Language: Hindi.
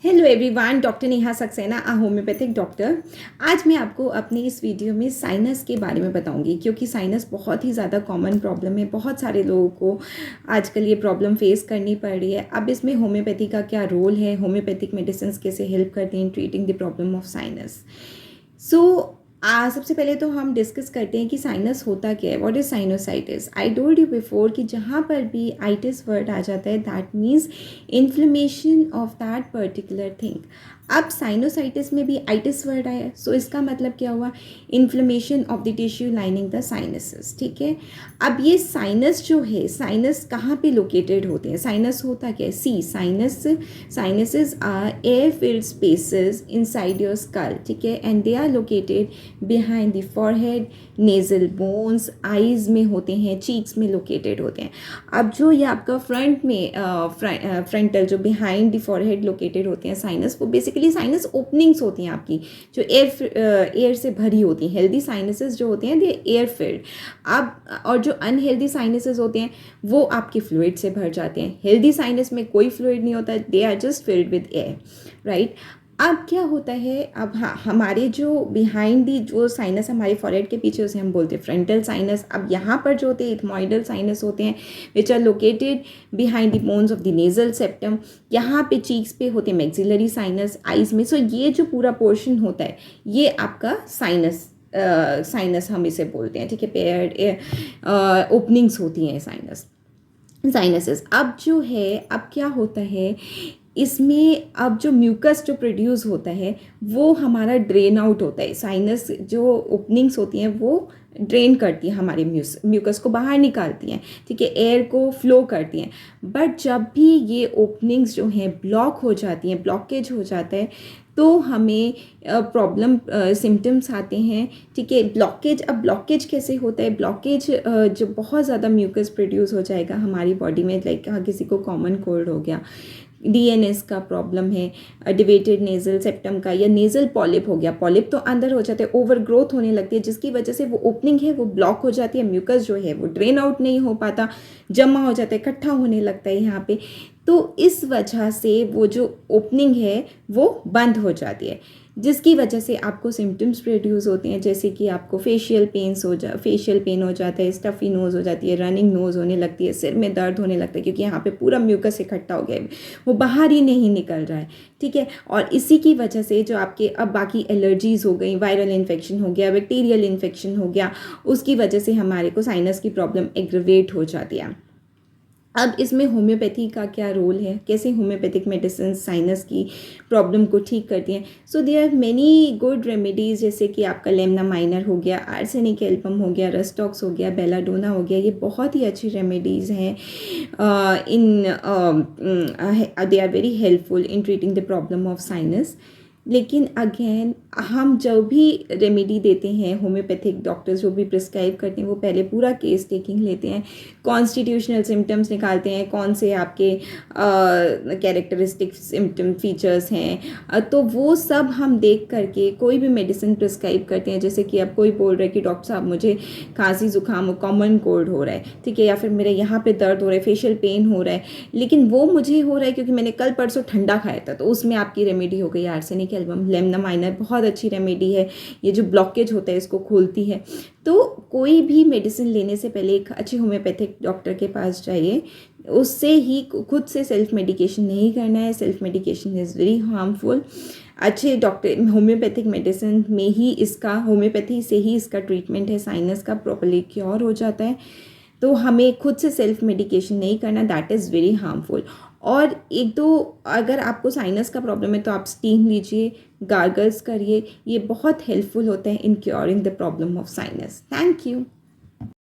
Hello everyone, doctor Neha Saxena, a homeopathic doctor. आज मैं आपको अपनी इस वीडियो में साइनस के बारे में बताऊंगी, क्योंकि साइनस बहुत ही ज़्यादा कॉमन प्रॉब्लम है। बहुत सारे लोगों को आजकल ये प्रॉब्लम फेस करनी पड़ रही है। अब इसमें होम्योपैथी का क्या रोल है, होम्योपैथिक मेडिसिन कैसे हेल्प करते हैं इन treating the problem of sinus. सबसे पहले तो हम डिस्कस करते हैं कि साइनस होता क्या है। What is sinusitis? I told you before कि जहाँ पर भी आइटिस वर्ड आ जाता है that means inflammation of that particular thing. अब साइनोसाइटिस में भी आइटिस वर्ड आया, सो इसका मतलब क्या हुआ? Inflammation of the tissue lining the sinuses. ठीक है। अब ये साइनस जो है, साइनस कहाँ पे लोकेटेड होते हैं? साइनस होता क्या है? See sinuses are air filled spaces inside your skull. ठीक है, and they are located behind the forehead, nasal bones, eyes में होते हैं, चीक्स में लोकेटेड होते हैं। अब जो ये आपका फ्रंट में फ्रंटल जो बिहाइंड द फॉरहेड लोकेटेड होते हैं साइनस, वो बेसिकली साइनस ओपनिंग्स होती हैं आपकी, जो एयर से भरी होती हैं। हेल्दी साइनसेस जो होते हैं दे एयर फिल्ड। अब और जो अनहेल्दी साइनसेस होते हैं वो आपके फ्लूइड से भर जाते हैं। हेल्दी साइनस में कोई फ्लूइड नहीं होता, they are just filled with air, right. अब क्या होता है, अब हमारे जो बिहाइंड दी जो साइनस हमारे फॉरहेड के पीछे, उसे हम बोलते हैं फ्रंटल साइनस। अब यहाँ पर जो होते हैं इथमॉइडल साइनस होते हैं, which are located behind the bones of the nasal septum. यहाँ पे चीक्स पे होते हैं मैक्सिलरी साइनस, आइज में। सो ये जो पूरा पोर्शन होता है ये आपका साइनस हम इसे बोलते हैं। ठीक है, पेयर्ड ओपनिंग्स होती हैं साइनसेस। अब जो है, अब क्या होता है इसमें, अब जो म्यूकस जो प्रोड्यूस होता है वो हमारा ड्रेन आउट होता है। साइनस जो ओपनिंग्स होती हैं वो ड्रेन करती हैं, हमारे म्यूकस को बाहर निकालती हैं। ठीक है, एयर को फ्लो करती हैं। बट जब भी ये ओपनिंग्स जो हैं ब्लॉक हो जाती हैं, ब्लॉकेज हो जाता है, तो हमें प्रॉब्लम सिम्टम्स आते हैं। ठीक है, अब ब्लॉकेज कैसे होता है? ब्लॉकेज जो बहुत ज़्यादा म्यूकस प्रोड्यूस हो जाएगा हमारी बॉडी में, लाइक किसी को कॉमन कोल्ड हो गया, डीएनएस का प्रॉब्लम है, डिवेटेड नेजल सेप्टम का, या नेजल पॉलिप हो गया। पॉलिप तो अंदर हो जाते हैं, ओवर ग्रोथ होने लगती है, जिसकी वजह से वो ओपनिंग है वो ब्लॉक हो जाती है। म्यूकस जो है वो ड्रेन आउट नहीं हो पाता, जमा हो जाता है, इकट्ठा होने लगता है यहाँ पे। तो इस वजह से वो जो ओपनिंग है वो बंद हो जाती है, जिसकी वजह से आपको सिम्टम्स प्रोड्यूस होते हैं, जैसे कि आपको फेशियल पेन हो जाता है, स्टफी नोज़ हो जाती है, रनिंग नोज़ होने लगती है, सिर में दर्द होने लगता है, क्योंकि यहाँ पे पूरा म्यूकस इकट्ठा हो गया है, वो बाहर ही नहीं निकल रहा है। ठीक है, और इसी की वजह से जो आपके अब बाकी एलर्जीज़ हो गई, वायरल इन्फेक्शन हो गया, बैक्टीरियल इन्फेक्शन हो गया, उसकी वजह से हमारे को साइनस की प्रॉब्लम एग्रवेट हो जाती है। अब इसमें होम्योपैथी का क्या रोल है, कैसे होम्योपैथिक मेडिसिन साइनस की प्रॉब्लम को ठीक करती हैं? So there are many good remedies, जैसे कि आपका लेमना माइनर हो गया, आर्सेनिक एल्बम हो गया, रस्टॉक्स हो गया, बेलाडोना हो गया। ये बहुत ही अच्छी रेमेडीज़ हैं। They are very helpful in treating the problem of sinus. लेकिन अगेन, हम जब भी रेमेडी देते हैं, होम्योपैथिक डॉक्टर्स जो भी प्रिस्क्राइब करते हैं, वो पहले पूरा केस टेकिंग लेते हैं, कॉन्स्टिट्यूशनल सिम्टम्स निकालते हैं, कौन से आपके कैरेक्टरिस्टिक सिम्टम फीचर्स हैं, तो वो सब हम देख करके कोई भी मेडिसिन प्रिस्क्राइब करते हैं। जैसे कि अब कोई बोल रहा है कि डॉक्टर साहब मुझे खांसी जुकाम कॉमन कोल्ड हो रहा है, ठीक है, या फिर मेरे यहाँ पे दर्द हो रहा है, फेशियल पेन हो रहा है, लेकिन वो मुझे हो रहा है क्योंकि मैंने कल परसों ठंडा खाया था, तो उसमें आपकी रेमेडी हो गई आर्सेनिक एल्बम। लेमना माइनर बहुत अच्छी रेमेडी है, ये जो ब्लॉकेज होता है इसको खोलती है। तो कोई भी मेडिसिन लेने से पहले एक अच्छे होम्योपैथिक डॉक्टर के पास जाइए, उससे ही, खुद से सेल्फ मेडिकेशन नहीं करना है। Self medication is very harmful. अच्छे डॉक्टर, होम्योपैथिक मेडिसिन में ही इसका, होम्योपैथी से ही इसका ट्रीटमेंट है, साइनस का प्रॉपर्ली क्योर हो जाता है। तो हमें खुद से सेल्फ मेडिकेशन नहीं करना, दैट इज़ वेरी हार्मफुल। और एक दो, अगर आपको साइनस का प्रॉब्लम है तो आप स्टीम लीजिए, गार्गल्स करिए, ये बहुत हेल्पफुल होता है इन curing the problem of sinus. Thank you.